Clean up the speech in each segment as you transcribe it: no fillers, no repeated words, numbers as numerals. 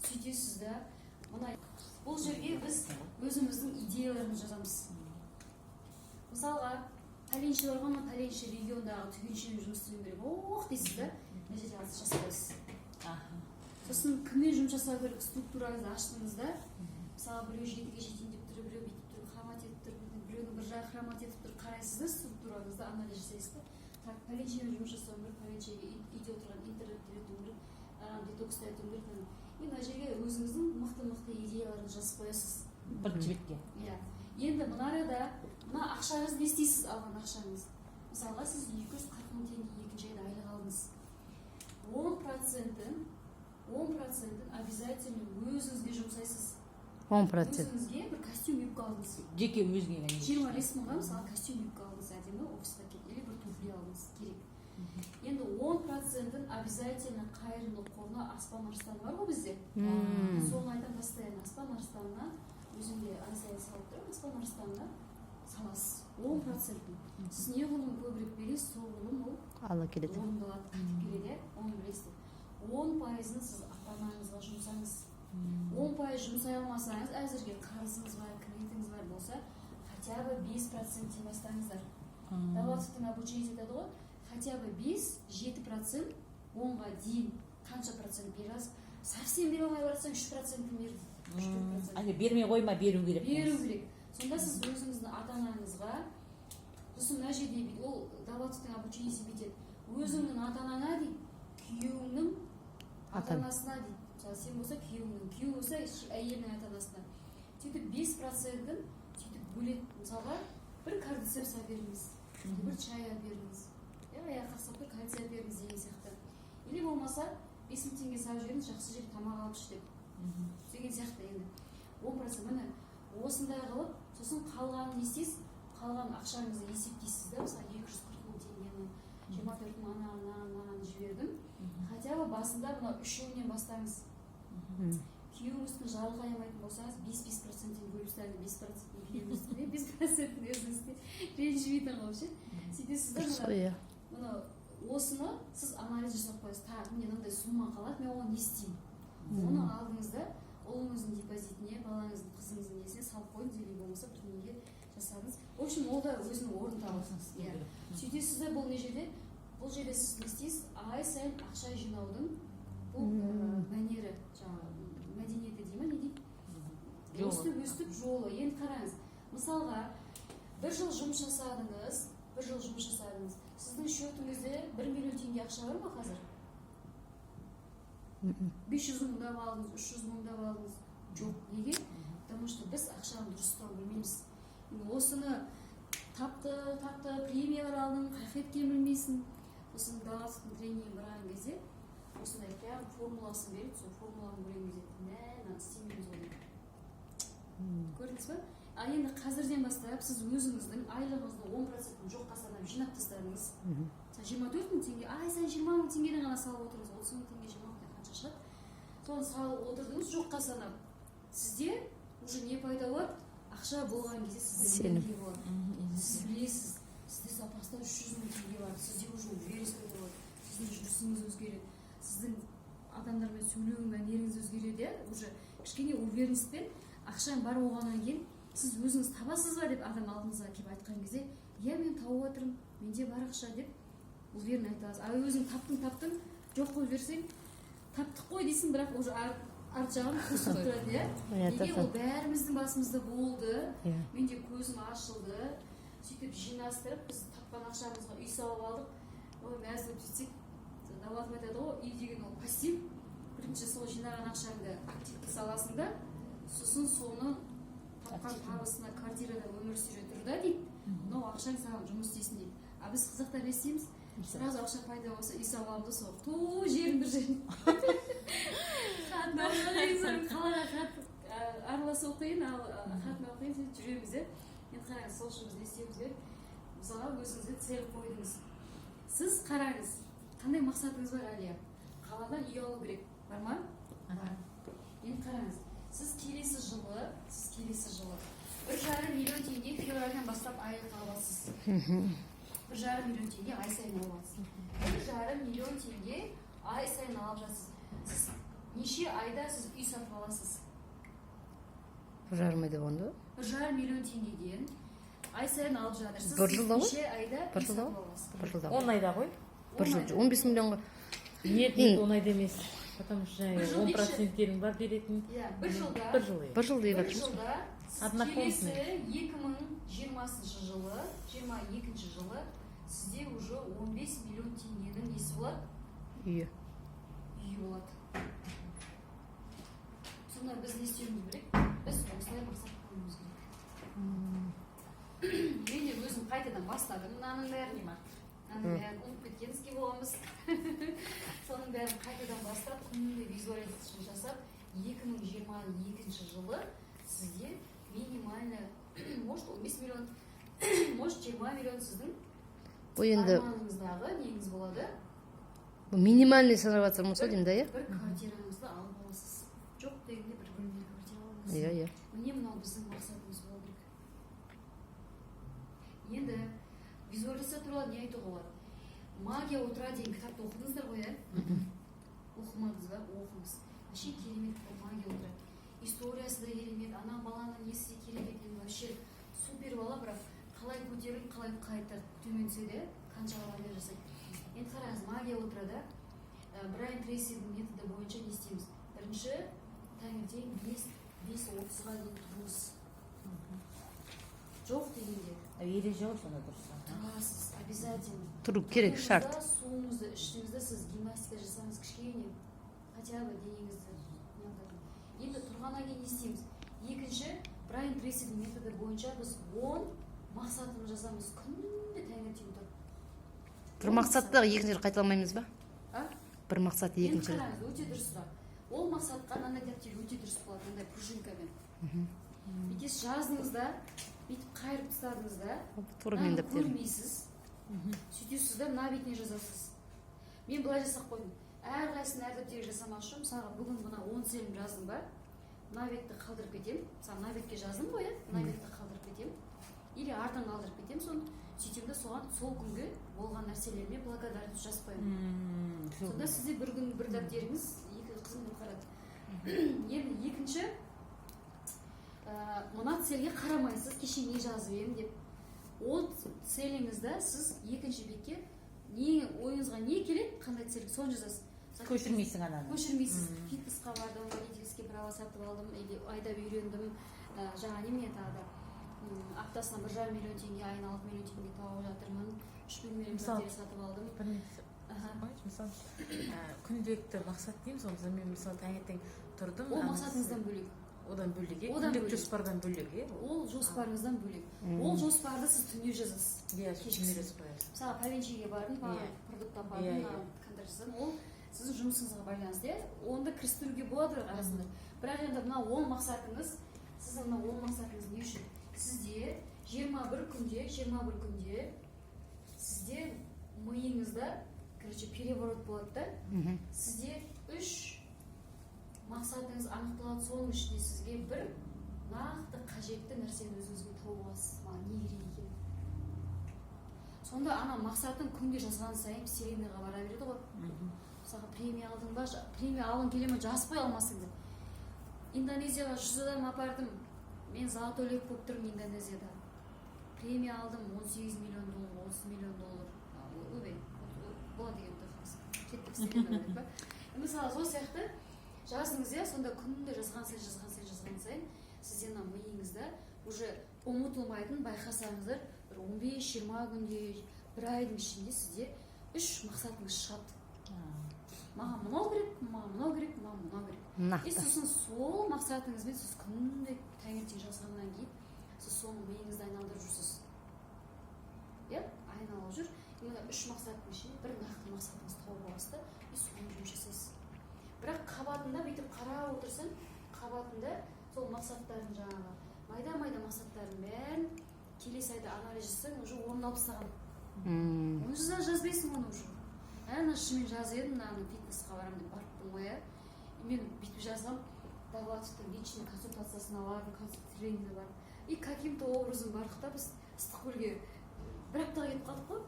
сөйтесіз да. Мына бұл жерге біз өзіміздің идеяларымызды жазамыз. Мысалға, пәленше бар ма, пәленше региондағы түгеншемен жұмыс істеуім керек. Ох дейсіз да, мына жерде азыр жасап қойсыз. Сосын кіммен жұмыс жасау керек структураңызды аштыңыз да. Мысалы, біреу 7-ге жетейін деп тұр, біреу бүйтіп тұр, хромат етіп тұр, біреудің бір жағы хромат етіп тұр, қарайсыз да структураңызды анализ жасайсыз да. Так, пәленшемен жұмыс жасауым керек, пәленшеге үйде отырған интернетті үйретуім керек, детоксты айтуым керек. И мына жерге өзіңіздің мықты идеяларыңызды жазып қоясыз. Бірінші бетке. Иә. Енді мына арада мына ақшаңызды не істейсіз, алған ақшаңыз. Мысалға, сіз 240 мың теңге екінші айда айлық алдыңыз. 10%-ін обязательно өзіңізге жұмсайсыз. 10%. Өзіңізге бір костюм юбка алдыңыз. Жеке өзіңе. 25 мыңға мысалы костюм юбка алдыңыз, әдемі офиста кетті, или бір туфли алдыңыз керек. Енді 10%-ін обязательно қайырымдылық қорына Аспан Арыстаны бар ғой бізде. Соны айтам постоянно. Аспан Арыстанына өзімде ай сайын салып тұрмын, Аспан Арыстанына саласыз. 10%-ін. Сіз не ғылым көбірек бересіз, сол ғылым ол Алла келеді. орындалады, қайтып келеді, оны білесіз. 10%-ын сіз ата-анаңызға жұмсаңыз. 10% жұмсай алмасаңыз, әзірге қарызыңыз бар, кредитіңіз бар болса, хотя бы 5%-тен бастаңыздар. Давлатовтың обучениесі айтады ғой, хотя бы 5-7% 10-ға дейін қанша процент бересіз? Совсем бере алмай барсаң 3%-ін бер. Али бермей қойма, беру керек. Беру керек. Сонда сіз өзіңіздің ата-анаңызға, сосын мына жерде дейді, ол Давлатовтың обучениесі бүйтеді. Өзіңнің ата-анаңа дейді, күйеуіңнің ата-анасына дейді. Мысалы, сен болса күйеуіңнің, күйеу болса әйелінің ата-анасына. Сөйтіп 5%-ін сөйтіп бөледі. Мысалға, бір кардицепс беріңіз, бір чай беріңіз. Аяққа сап бір кальций беріңіз деген сияқты. Или болмаса 5000 теңге салып жіберіңіз, жақсы жер тамақ алып іш деп. Деген сияқты енді. 10% міне осындай қылып, сосын қалғанын не істейсіз? Қалған ақшаңызды есептейсіз да, мысалы 240 мың теңгені 24 мың ананы жібердім. Хотя бы басында мына 3-іңнен бастаңыз. Күйеуіңіздің жарылға аямайтын болсаңыз 5-5%-тен бөліп тастаңыз, 5%-тен күйеуіңізге, 5%-тен өзіңізге ренжімейтін қылып ше. Сөйтесіз да мына осыны сіз анализ жасап қоясыз. Так, мне мынандай сумма қалады, мен оған не істеймін? Оны алдыңыз да ұлыңыздың депозитіне, балаңыздың, қызыңыздың несіне салып қойыңыз, или болмаса бір неге жасаңыз. В общем, ол да өзінің орнын табасыз. Сөйтесіз да бұл не жерде? Бұл жерде сіз не істейсіз? Ай сайын ақша жинаудың бұл мәнері, жаңағы мәдениеті дей ма, не дейді? Өстіп жолы. Енді қараңыз. Мысалға, бір жыл жұмыс жасадыңыз. Сіздің счетіңізде 1 миллион теңге ақша бар ма қазір? 500 мыңдап алдыңыз, 300 мыңдап алдыңыз. Жоқ. Неге? Потому что біз ақшаны дұрыстау білмейміз. Осыны тапты, премиялар алдың, қайфетке білмейсің. Сосын Давлатовтың тренингін барған кезде осындай прям формуласын береді, сол формуланы көрген кезде мынаны істемейміз ғой дейді. Көрдіңіз ба? А енді қазірден бастап сіз өзіңіздің айлығыңыздың 10%-ын жоққа санап жинап тастадыңыз. 24 мың теңге, ай сайын 20 мың теңгеден ғана салып отырыңыз. 30 мың теңге, 20 мың қанша шығады? Соны салып отырдыңыз жоққа санап. Сізде уже не пайда болады? Ақша болған кезде сізде не болады? Сіз білесіз, сізде запаста 300 мың теңге бар, сізде уже уверенность пайда болады. Сіздің жүрісіңіз өзгереді, сіздің адамдармен сөйлеу мәнеріңіз өзгереді, уже кішкене уверенностьпен ақшаң бар болғаннан кейін сіз өзіңіз табасыз ба деп адам алдыңызға келіп айтқан кезде, иә мен тауып отырмын, менде бар ақша деп уверен айтасыз. А өзің таптың, жоқ қойып жіберсең, таптық қой дейсің, бірақ уже арт жағын қосып тұрады, иә? Неге ол бәріміздің басымызда болды, менде көзім ашылды, сөйтіп жинастырып, біз тапқан ақшамызға үй салып алдық. Ой, мәз болып жетсек, Давлатов айтады ғой, үй деген ол пассив. Бірінші сол жинаған ақшаңды активке саласың да, сосын соны тапқан табысына квартирада өмір сүре тұр да дейді. Мынау ақшаң саған жұмыс істесін дейді. А біз қызықтар не істейміз? Сразу ақша пайда болса, үй салып аламыз да сол жерін бір жерін. Қалаға хат араласып оқиын, хатын оқиын, сөйтіп жүреміз де. Енді қараңыз, сол үшін біз не істеуіміз керек? Мысалға өзіңізге цель қойдыңыз. Сіз қараңыз, қандай мақсатыңыз бар, Әлия? Қаладан үй алу керек, бар ма? Бар. Енді қараңыз, сіз келесі жылы 1,5 миллион теңге февральдан бастап айлық аласыз. 1,5 миллион теңге ай сайын аласыз. 1,5 миллион теңге ай сайын алып жатсыз. Сіз неше айда сіз үй сатып аласыз? 1,5 ай деп онда. 1,5 миллион теңгеден ай сайын алып жатырсыз. Bir жылда ғой? Неше айда үй Bir жылда сатып ғой? аласыз? 1 жылда. 10 айда ғой. 1 жыл 15 миллионға. Нет, Ең- 10 айда емес. Потому что Bir жыл 10%-терің бар беретін. Иә, бір жылда. 1 жыл. 1 жыл деп Bir жатырмыз. жылда Однокомнатный. келесі 2020 жылы, 22 жылы сізде уже 15 миллион теңгенің несі болады? Үйі. Үйі болады. Сонда біз не істеуіміз керек? Біз осылай мақсат қоюымыз керек. Мен де өзім қайтадан бастадым мынаның бәрін. Мынаның бәрін ұмытып кеткенімізге боламыз. Соның бәрін қайтадан бастап, күнде визуализация жасап, 2022 жылы сізде минимально, может 15 миллион, может 20 миллион сіздің Бұл енді арманыңыздағы неңіз болады. минимальный санап жатырмыз ғой деймін да, иә? Бір квартираңызды алып аласыз. Жоқ дегенде бір бөлмелі квартира аласыз. Иә, иә. Міне мынау біздің мақсатымыз болу керек. Енді визуализация туралы не айтуға болады? Магия утра деген кітапты оқыдыңыздар ғой, иә? Оқымадыңыз ба? Оқыңыз. Вообще керемет кітап магия утра. Историясы да керемет, ана баланың несі керемет, енді вообще супер бала, бірақ қалай көтеріліп, қалай қайта төменсе де қанша жағдайлар жасайды. Енді қараңыз, магия утрада Брайан Трейсидің методы бойынша не істейміз? Бірінші таңертең 5:30-ға дейін тұрыңыз. Жоқ дегенде Ереже ғой сонда дұрыс. тұрасыз, обязательно. Тұру керек, шарт. Суыңызды ішіңізді сіз гимнастика жасаңыз кішкене, хотя бы денеңізді. Енді тұрғаннан кейін не істейміз? Екінші, Брайан Трейсидің методы бойынша біз 10 мақсатын жазамыз. Күнде таңертең тұрып. Бір мақсатты екінші рет қайталамаймыз ба? А? Бір мақсат Енді екінші рет. қараңыз, өте дұрыс сұрақ. Ол мақсатқа мынандай дәптер өте дұрыс болады, мындай пружинкамен. Бүйтесіз жаздыңыз да, бүйтіп қайырып тастадыңыз да, Тура мен мынаны дәптерім. көрмейсіз. Сөйтесіз да, мына бетіне жазасыз. Мен былай жасап қойдым. Әрқайсысын әр дәптерге жасамақ үшін, мысалға бүгін мына 10 селім жаздым ба, мына бетті қалдырып кетемін. Мысалы, мына бетке жаздым ғой, мына бетті қалдырып кетемін. Или артын қалдырып кетемін, соны сөйтемін де соған сол күнге болған нәрселеріме благодарность жазып қоямын. Сонда сізде бір күн бір дәптеріңіз екі қызым қарады. Енді екінші, мына целге қарамайсыз, кеше не жазып едім деп. Ол целіңізді сіз екінші бетке не ойыңызға не келеді, қандай цель, соны жазасыз. Көшірмейсің ананы. Көшірмейсіз. Фитнесқа бардым, водительский право сатып алдым, или айдап үйрендім, жаңа немене тағы да. Аптасына 1,5 миллион теңге, айына 6 миллион теңге тауып жатырмын. 3 бөлмелі пәтер сатып алдым. Мысалы, күнделікті мақсат дейміз, онда мен мысалы таңертең тұрдым. Ол мақсатыңыздан бөлек. Одан бөлек, Одан күндік бөлек. жоспардан бөлек, е? Ол жоспарыңыздан бөлек. Ол жоспарды сіз түнде жазасыз. Иә, түнде жазып қоясыз. Мысалы, пәленшеге бардым, продуктан бардым, контракт жасадым. Ол сіздің жұмысыңызға байланысты, иә? Онда кірістіруге болады бірақ арасында. Бірақ енді мына 10 мақсатыңыз, сіздің мына 10 мақсатыңыз не үшін? Сізде 21 күнде сізде миыңызда, короче, переворот болады да. Сізде 3 мақсатыңыз анықталады, соның ішінде сізге бір нақты қажетті нәрсені өзіңізге тауып аласыз. Маған не керек екен? Сонда ана мақсатын күнде жазған сайын вселенныйға бара береді ғой. Мысалға премия алдың ба, премия алғың келе ме, жазып қой алмасың деп. Индонезияға 100 адам апардым. Мен золотой лек болып тұрмын Индонезияда. Премия алдым 18 миллион доллар, 30 миллион доллар. Өбе, болады деген тақырыс. Кеттік вселенныйға. Мысалы, сол сияқты жаздыңыз, иә, сонда күнде жазған сайын, сізде мына миыңызда уже ұмытылмайтын байқасаңыздар, бір 15-20 күнде, бір айдың ішінде сізде 3 мақсатыңыз шығады. Маған мынау керек, маған мынау керек, маған мынау керек. Нақты. Сосын сол мақсатыңызбен сіз күнде таңертең жазғаннан кейін сіз соны миыңызда айналдырып жүрсіз. Иә, айналып жүр. Енді 3 мақсаттың ішінде бір нақты мақсатыңызды тауып аласыз да, соны жұмыс жасайсыз. Бірақ қабатында бүйтіп қарап отырсаң, қабатында сол мақсаттардың жаңағы майда мақсаттардың бәрін келесі айда анализ жасасаң, уже орындалып тастаған. Оны жазбайсың оны уже. Ана шынымен жазып едім, мынаны фитнесқа барамын деп барыппын ғой, иә. Мен бүйтіп жазғам, Давлатовтың личный консультациясына бардым, тренингіне бардым. И каким-то образом бардық та біз Ыстықкөлге бір аптаға кетіп қалдық қой.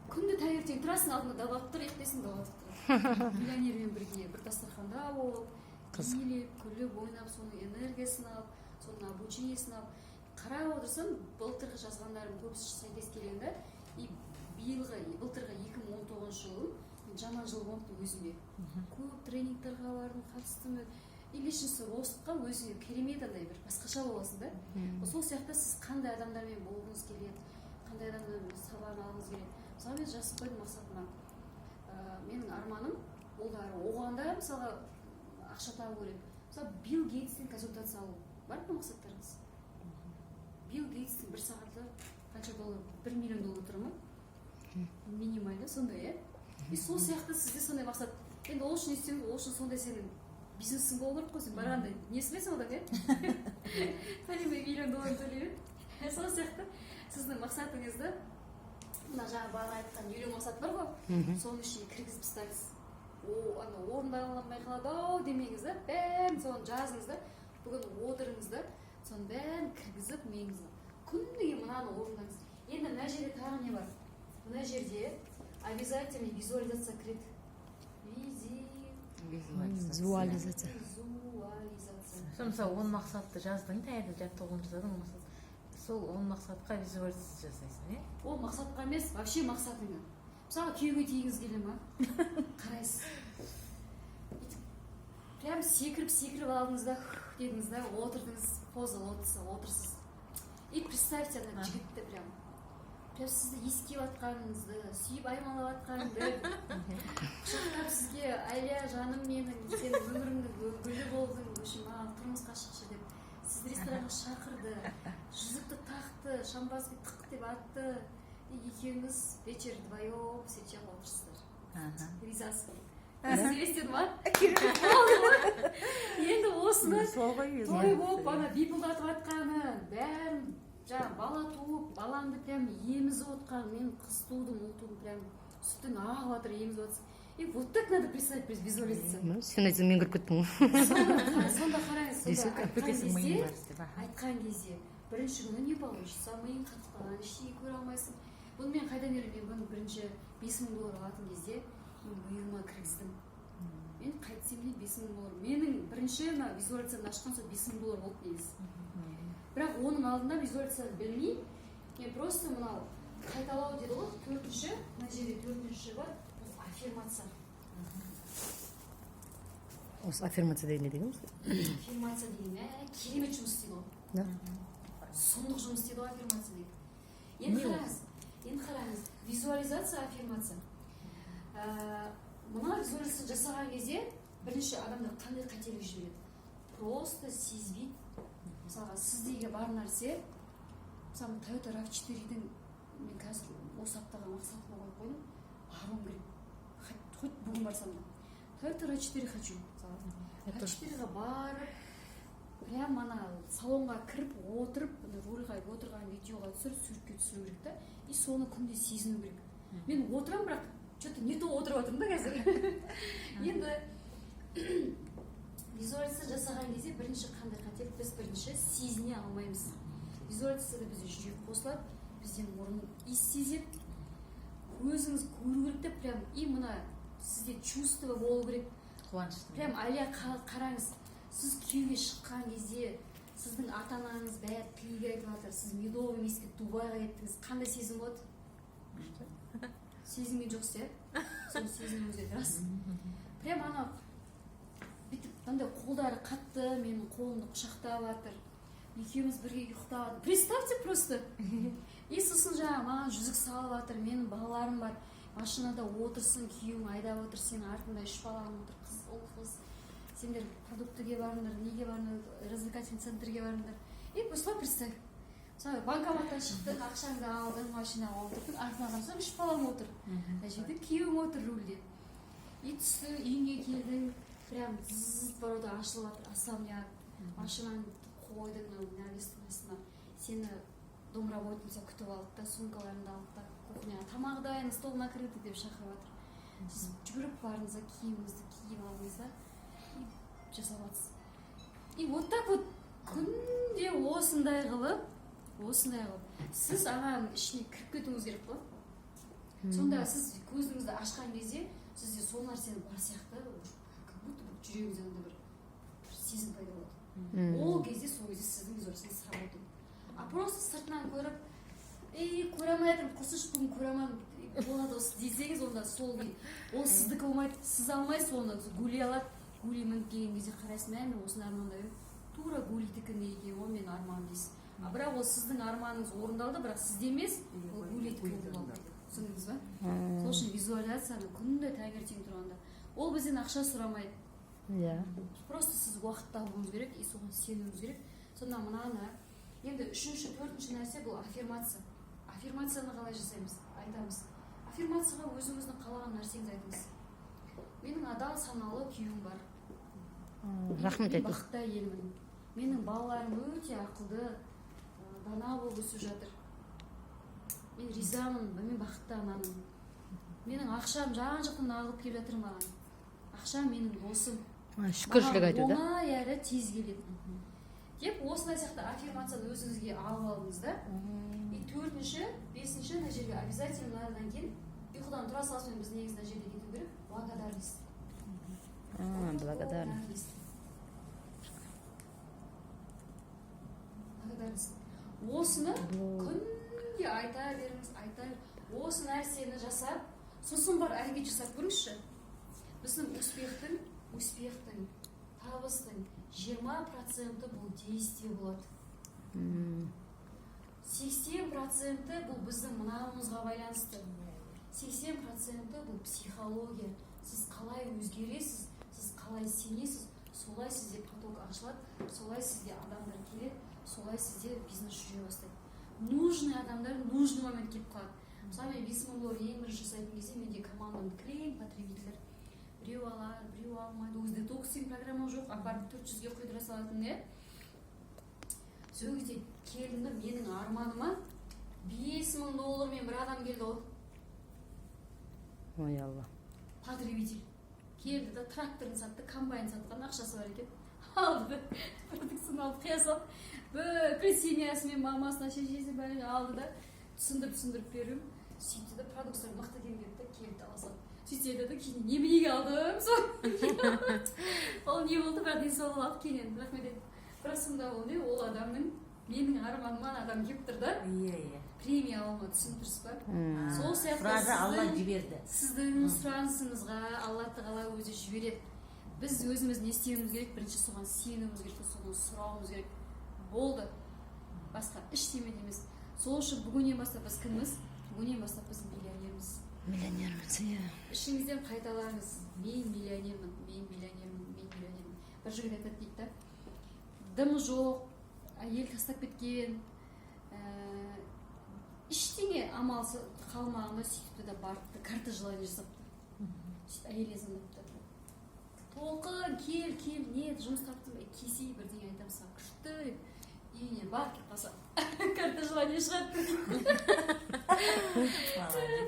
Күнде таңертең тұрасың, алдында Давлатов тұр, ұйықтайсың, Давлатов тұр. миллионермен бірге бір дастарханда болып Қызық. билеп күліп ойнап соның энергиясын алып соның обучениесін алып қарап отырсам былтырғы жазғандарым көбісі сәйкес келген да и былтырғы 2019 жылым жаман жыл болыпты өзіме көп тренингтерге бардым қатыстым и личностный ростқа өзіңе керемет андай бір басқаша боласың да сол сияқты сіз қандай адамдармен болғыңыз келеді қандай адамдармен сабақ алғыңыз келеді мысалы мен жазып қойдым мақсатыма менің арманым ол оғанда мысалға ақша табу керек мысалы Билл Гейтстен консультация алу бар ма мақсаттарыңыз Билл Гейтстің бір сағаты қанша доллар $1 миллион тұра ма минимально сондай и сол сияқты сізде сондай мақсат енді ол үшін не істеуің ол үшін сондай сенің бизнесің болу керек қой сен барғанда не істемейсің одан төлемей $1 миллион төлеймін сол сияқты сіздің мақсатыңызды мына жаңа бағана айтқан елу мақсат бар ғой соның ішіне кіргізіп тастаңыз ана орындалмай қалады ау демеңіз да бәрін соны жазыңыз да бүгін отырыңыз да соның бәрін кіргізіп миыңызға күніге мынаны орындаңыз енді мына жерде тағы не бар мына жерде обязательно визуализация кіреді Визуализация. Сол мысалы 10 мақсатты жаздың таңертең жаттығуын жасадың мақсат сол 10 мақсатқа визуализация жасайсың ол мақсатқа емес вообще мақсатыңа мысалы күйеуге тигіңіз келе ма қарайсыз прям секіріп алдыңыз да дедіңіз да отырдыңыз поза отырсыз и представьте ана жігітті прям сізді иіскеп жатқаныңызды сүйіп аймалап жатқаныңды құшақтап сізге Айля жаным менің сен өмірімнің гүлі болдың үшін маған тұрмысқа шықшы деп сізді ресторанға шақырды жүзікті тақты шампанский тық деп атты екеуіңіз вечер вдвоем сен отырсыздар ризасың елестеді ма енді осыны той болып ана бипылдатып жатқаны бәрін жаңа бала туып баламды прям емізіп отқан мен қыз тудым ұл тудым прям сүттің ағып жатыр емізіп жатсың и вот так надо представить визуализация сен айтсаң мен кіріп кеттім ғой сонда қараңыз айтқан кезде бірінші күні не получится миың қатып қалған ештеңе көре алмайсың бұны мен қайдан үйрендім бұны бірінші $5000 алатын кезде мен миыма кіргіздім мен қайтсем де $5000 менің бірінші визуализацияны ашқан сол $5000 болды негізі бірақ оның алдында визуализацияны білмей мен просто мынау қайталау деді ғой төртінші мына жерде төртінші бар аффирмация осы аффирмация деген не дегеніміз аффирмация деген керемет жұмыс істейді ғой сұмдық жұмыс істейді ғой аффирмация деген енді қараңыз визуализация аффирмация мына визуализация жасаған кезде бірінші адамдар қандай қателік жібереді просто сезбейді мысалға сіздегі бар нәрсе мысалы Toyota RAV4-дің мен қазір осы аптаға мақсатыма қойып қойдым баруым керек хоть бүгін барсам да Toyota RAV4 хочу RAV4-ға барып прям ана салонға кіріп отырып рульға отырған видеоға түсіріп суретке түсіру керек та и соны күнде сезіну керек мен отырамын бірақ что-то не то отырып жатырмын да қазір енді визуализация жасаған кезде бірінші қандай қателік біз бірінші сезіне алмаймыз визуализацияда бізде жүрек қосылады бізден мұрын иіс сезеді көзіңіз көру керек те прям и мына сізде чувство болу керек қуанышты прям Айля қараңыз сіз күйеуге шыққан кезде сіздің ата анаңыз бәрі тілек айтып жатыр сіз медовый месяцке Дубайға кеттіңіз қандай сезім болады сезінген жоқсыз иә соны сезінуіңіз керек рас прям ана бүйтіп мындай қолдары қатты менің қолымды құшақтап жатыр екеуміз бірге ұйықтап жатыр представьте просто и сосын жаңағы маған жүзік салып жатыр менің балаларым бар машинада отырсың күйеуің айдап отыр сенің артыңда 3 балаң отыр қыз ұл қыз сендер продуктіге барыңдар неге барыңдар развлекательный центрге барыңдар и просто представь мысалы банкоматтан шықтың ақшаңды алдың машинаға отырдың артына қарасаң 3 балаң отыр мына жерде күйеуің отыр рульде и түсті үйіңе келдің прям зыззыз баруда ашылып жатыр особняк машинаны қойдың навестің астына сені домработница күтіп алды да сумкаларыңды алды да кухняға тамақ дайын стол накрыты деп шақырып жатыр сіз жүгіріп барыңыз да киіміңізді киіп алдыңыз да и жасап жатсыз и вот так вот күнде осындай қылып сіз ағаның ішіне кіріп кетуіңіз керек қой сонда сіз көзіңізді ашқан кезде сізде сол нәрсені бар сияқты как будто бір жүрегіңізде андай бір сезім пайда болады. Ол кезде сол кезде сіздің визуализацияңыз сработает. А просто сыртынан көріп көре алмай жатырмын, құрсыншы бүгін көре алмадым болады осы десеңіз, онда сол ол сіздікі болмайды, сіз алмайсыз, оны гули алады. Гули мініп келген кезде қарайсыз, мен осыны армандаймын, тура гулидікі не екен, ол менің арманым дейсіз. А бірақ ол сіздің арманыңыз орындалды, бірақ сізде емес, ол гулидікі болды. Түсіндіңіз ба? Сол үшін визуализацияны күнде таңертең тұрғанда ол бізден ақша сұрамайды. Иә. Просто сіз уақыт табуыңыз керек, и соған сенуіңіз керек. Сонда мынаны енді үшінші, төртінші нәрсе бұл аффирмация. Аффирмацияны қалай жасаймыз? Айтамыз. Аффирмацияға өзіңіздің қалаған нәрсеңізді айтыңыз. Менің адал саналы күйеуім бар. Рахмет Мен айтыңыз. бақытты әйелмін. Менің балаларым өте ақылды, дана болып өсіп жатыр. Мен ризамын, мен бақытты анамын. Менің ақшам жан-жақтан ағылып келіп жатыр маған. Ақша менің досым. Шүкіршілік айту да. Оңай әрі тез келеді. Деп осындай сияқты аффирмацияны өзіңізге алып алыңыз да. И төртінші, бесінші мына жерге обязательно мынадан кейін ұйқыдан тұра салысымен біз негізі мына жерге кету керек. Благодарность. Благодарность. Благодарность. Осыны күнде айта беріңіз, айта беріңіз. Осы нәрсені жасап, сосын бар әрекет жасап көріңізші. Біздің успехтің, табыстың 20% бұл действие болады. 80% бұл біздің мынауымызға байланысты. 80% бұл психология. Сіз қалай өзгересіз, сіз қалай сенесіз, солай сізде поток ашылады, солай сізде адамдар келеді, солай сізде бизнес жүре бастайды. Нужный адамдар нужный момент келіп қалады. Мысалы мен 50 000 доллар ең бірінші жасайтын кезде менде командамды кілең потребителер. Біреу алады, біреу алмайды. Ол кезде токсин программа жоқ, апарып 400-ге құйдыра салатын, иә. Сол кезде келдім, менің арманыма 5 000 доллармен бір адам келді ғой. Ой Алла. Потребитель. Келді да тракторын сатты, комбайн сатқан, ақшасы бар екен. Алды, продукцияны алып қия салып, бүкіл семьясы мен мамасына, шешесі бәрін алды да түсіндіріп беру. Сөйтті да продукция мықты екен деді да келді ала салды. Сөйтеді да кейін неменеге алдым сол. Ол не болды, бірақ денсаулық алып кейін рахмет еді. Бірақ сонда ол адамның менің арманыма адам келіп тұр да. Иә. Премия алуына түсіндірсіз ба? Сол сияқты фраза Алла жіберді. Сіздің сұранысыңызға Алла Тағала өзі жібереді. Біз өзіміз не істеуіміз керек? Бірінші соған сенуіміз керек, соған сұрауымыз керек. Болды. Басқа ештеме емес. Сол үшін бүгіннен бастап біз кімміз? Бүгіннен бастап біз миллионерміз. Миллионерміз, иә. Ішіңізден қайталаңыз. Мен миллионермін. Бір жігіт айтады дейді да. Дымы жоқ, әйел тастап кеткен, ештеңе амалсы қалмағанда сөйтті да барыпты, карта желание жасапты. Сөйтіп әйеліне звондапты. Толқын, кел, не жұмыс таптым, кесей бірдеңе айтам саған, күшті. Үйіне бар, кеп қалса, карта желание шығады.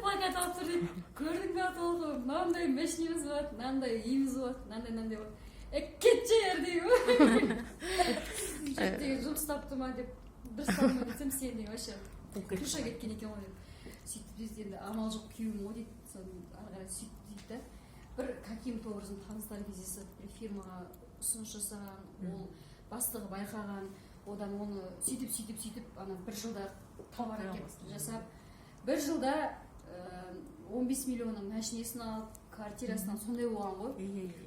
Плакат алып тұр дейді. Көрдің бе толқын, мынандай машинеміз болады, мынандай үйіміз болады, мынандай болады. Кетші ердеймін. Жеттеген жұмыс тапты ма деп дұрыс қалмай кетсем, сен де вообще күша кеткен екен ғой деп. Сөйтіп біз енді амал жоқ күйеуім ғой дейді, соны ары қарай сөйтіп дейді да. Бір каким-то образом таныстар кездесіп, бір фирмаға ұсыныс жасаған, ол бастығы байқаған, одан оны сөйтіп ана бір жылда товар әкеліп жасап, бір жылда 15 миллионның машинесін алып, квартирасынан сондай болған ғой.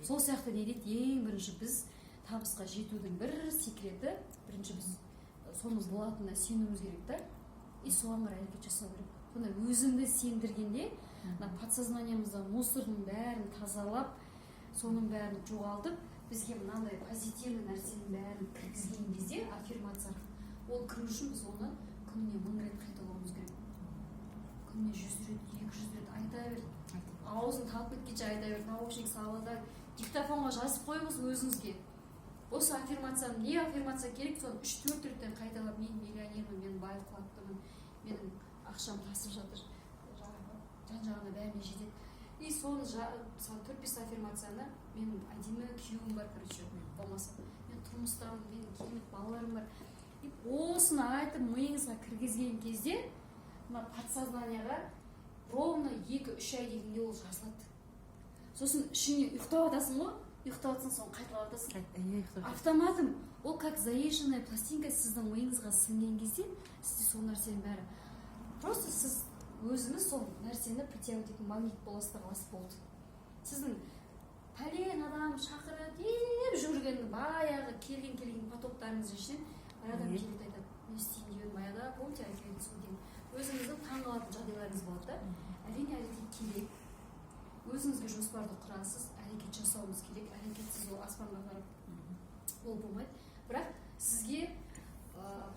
Сол сияқты не дейді, ең бірінші біз табысқа жетудің бір секреті, бірінші біз соны болатынына сенуіміз керек та, и соған қарай әрекет жасау керек. Сонда өзіңді сендіргенде, подсознаниемізді мусордың бәрін тазалап, соның бәрін жоғалтып, бізге мынандай позитивный нәрсенің бәрін кіргізген кезде аффирмация, ол кіру үшін біз оны күніне 1000 рет қайталауымыз керек. Күніне 100 рет, 200 рет айта бер. Аузын талып кеткенше айта бер. Наушник салып алып, диктофонға жазып қойыңыз өзіңізге. Осы аффирмацияны, не аффирмация керек, соны 3-4 реттен қайталап, мен миллионермін, мен бай қуаттымын, менің ақшам тасып жатыр, жан-жағына бәріне жетеді. И соны 4-5 аффирмацияны, мен әдемі күйеуім бар, короче, болмаса, мен тұрмыстамын, менің керемет балаларым бар. И осыны айтып миыңызға кіргізген кезде, подсознанияға ровно 2-3 айдың ол жазылады. сосын ішіңе ұйықтап жатасың ғой, ұйықтап жатсаң соны қайталап жатасың. ұйықтап Автоматом ол как заезженная пластинка сіздің ойыңызға сіңген кезде сізде сол нәрсенің бәрі просто сіз өзіңіз сол нәрсені притягивать ететін магнит боласыздар, ас болды. Сіздің пәлен адам шақырып деп жүрген баяғы келген потоктарыңыздың ішінен бір адам келіп айтады, не істейін деп едім баяғыда, помните, айтып едіңіз ғой деген. Өзіңіздің таңғалатын жағдайларыңыз болады да. Әрине әрекет керек. Өзіңізге жоспарды құрасыз, әрекет жасауыңыз керек. Әрекетсіз ол аспанға қарап ол болмайды. Бірақ сізге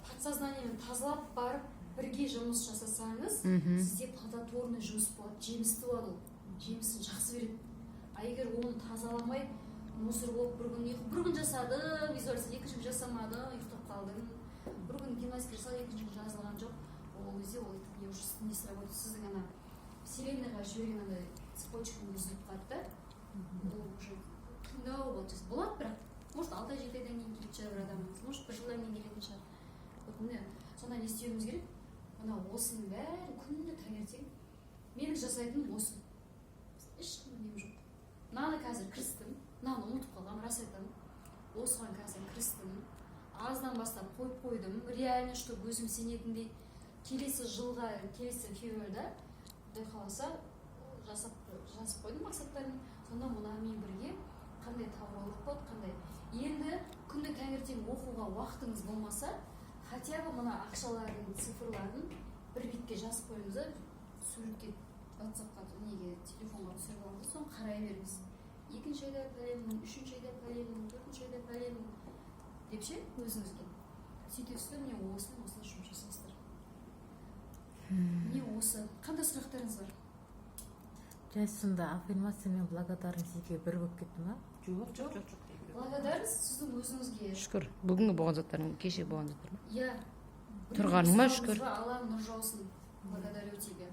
подсознаниемен тазалап барып бірге жұмыс жасасаңыз, сізде плодотворный жұмыс болады, жемісті болады ол. Жемісін жақсы береді. А егер оны тазаламай, мусор болып бір күн жасады, визуализация, екінші күн жасамады, ұйықтап қалдың. Бір күн гимнастика жасады, екінші күн жазылған жоқ. Ол кезде ол не уже не сработает. Сіздің ана вселенныйға жіберген андай цепочканы үзіліп қалды да. Ол уже қиындау болды. Болады, бірақ может 6 ай 7 айдан кейін келіп шығар бір адамыңыз, может бір жылдан кейін келетін шығар. Вот міне сонда не істеуіміз керек? Ана осының бәрі күнде таңертең менің жасайтыным осы. Ешқандай нем жоқ. Мынаны қазір кірістім, мынаны ұмытып қалғам, рас айтамын. Осыған қазір кірістім, аздан бастап қойып қойдым. Реально, чтобы өзім сенетіндей келесі жылға, келесі февральда құдай қаласа жазып қойдым мақсаттарын. Сонда мұнамен бірге қандай тауралық болады, қандай. Енді күнде таңертең оқуға уақытыңыз болмаса, хотя бы мына ақшалардың цифрларын бір бетке жазып қойыңыз да, суретке WhatsApp-қа, неге, телефонға түсіріп алыңыз, соны қарай беріңіз. Екінші айда пәленмін, үшінші айда пәленмін, төртінші айда пәленмін деп ше өзіңізге. Сөйтесіздер, міне осыны жұмыс жасайсыздар. Міне осы. Қандай сұрақтарыңыз бар? Жай сонда аффирмация мен благодарность екеуі бір болып кетті ма? Жоқ. Благодарность сіздің өзіңізге. Шүкір. Бүгінгі болған заттарың, кеше болған заттар ма? Иә. Тұрғаныма шүкір. Аллах нұр жаусын. Благодарю тебя.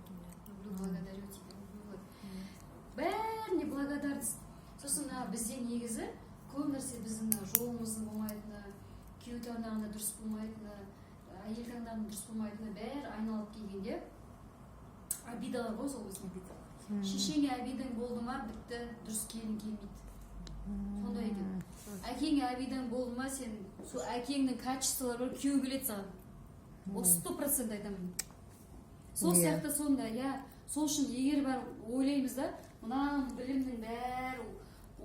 Благодарю тебя. Бәріне благодарность. Сосын бізде негізі көп нәрсе біздің жолымыздың болмайтыны, күйеу таңдағанда дұрыс болмайтыны, әйел таңдағанда дұрыс болмайтыны бәрі айналып келгенде обидалар ғой сол біздің обида. Шешеңе обидаң болды ма, бітті, дұрыс келін келмейді. Сондай екен. Әкеңе обидаң болды ма, сен сол әкеңнің качестволары бар, күйеу келеді саған. Ол 100% айтамын. Сол сияқты сонда, сол үшін егер бар ойлаймыз да, мынаның білімнің бәрі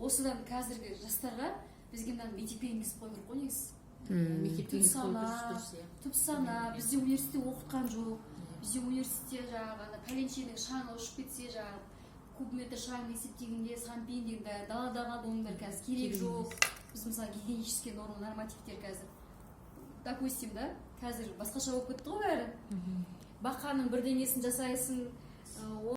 осыдан қазіргі жастарға бізге мынаны мектепке енгізіп қою керек қой негізі. Түп сана, бізде университетте оқытқан жоқ. Бізде университетте жаңағы пәленшенің шаңы ұшып кетсе, жаңағы кубометр шаңын есептегенде санпин дегенде даладағы нормалар қазір керек жоқ. Біз мысалы гигиенический норма, нормативтер қазір. Допустим, да, қазір басқаша болып кетті ғой бәрі. Бақаның бірдеңесін жасайсың,